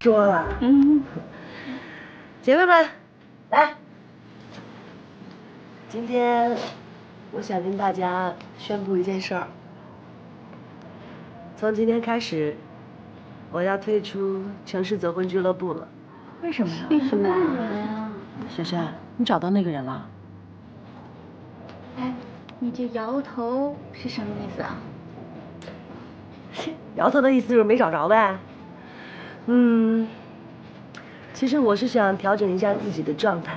说了，姐妹们，来，今天我想跟大家宣布一件事儿。从今天开始，我要退出城市走婚俱乐部了。为什么呀？为什么呀？璇璇，你找到那个人了？哎，你这摇头是什么意思啊？摇头的意思就是没找着呗。其实我是想调整一下自己的状态。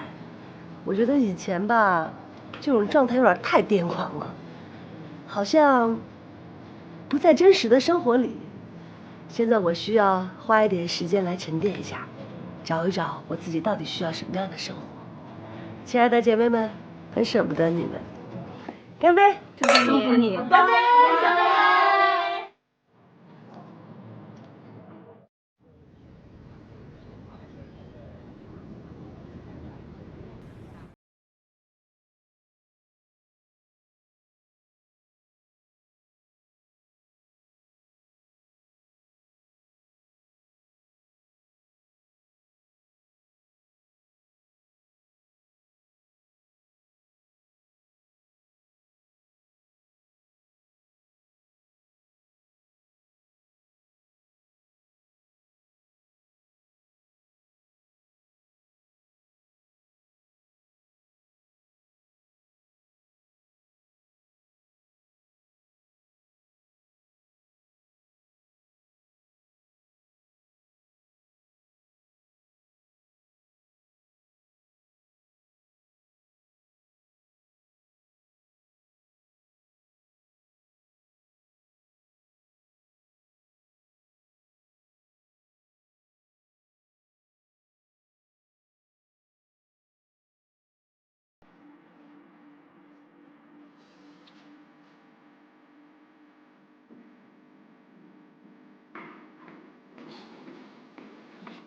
我觉得以前吧，这种状态有点太癫狂了，好像不在真实的生活里。现在我需要花一点时间来沉淀一下，找一找我自己到底需要什么样的生活。亲爱的姐妹们，很舍不得你们，干杯！祝福你！干杯！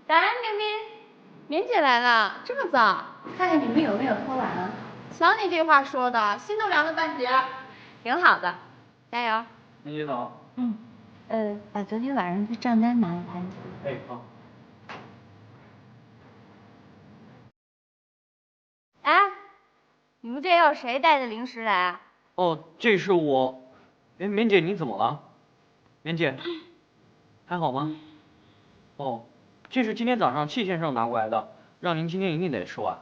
早安，明明，棉姐来了，这么早？看看你们有没有偷懒啊？瞧你这话说的，心都凉了半截。挺好的，加油。明姐早。把昨天晚上的账单拿来。哎，好。哎，你们这要谁带的零食来啊？哦，这是我。哎，棉姐你怎么了？棉姐，还好吗？哦，这是今天早上戚先生拿过来的，让您今天一定得吃完。